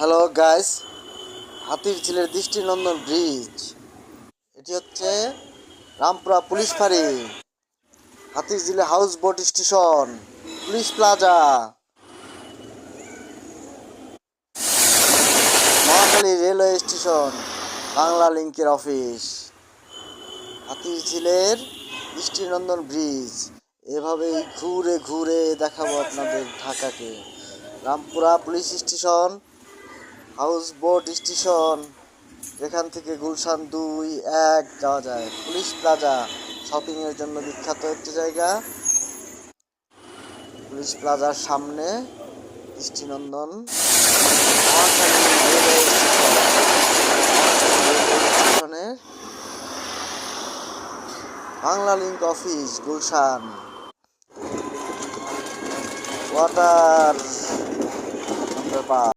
Hello guys, হাতির ঝিলের দৃষ্টিনন্দন ব্রিজ। এটি হচ্ছে রামপুরা পুলিশ ফাঁড়ি, হাতির ঝিলে house boat station, police plaza, Mohakhali railway station, বাংলা লিংকের অফিস, হাতির ঝিলের দৃষ্টিনন্দন ব্রিজ। এভাবেই ঘুরে ঘুরে দেখাবো আপনাদের ঢাকাকে। Rampura police station, house boat station, যেখান থেকে গুলশান 2-1 যাওয়া যায়। পুলিশ প্লাজা শপিংয়ের জন্য বিখ্যাত একটি জায়গা। পুলিশ প্লাজার সামনে দৃষ্টিনন্দন মহাখালী রেলওয়ে স্টেশনে Bangla link office, Gulshan water underpass.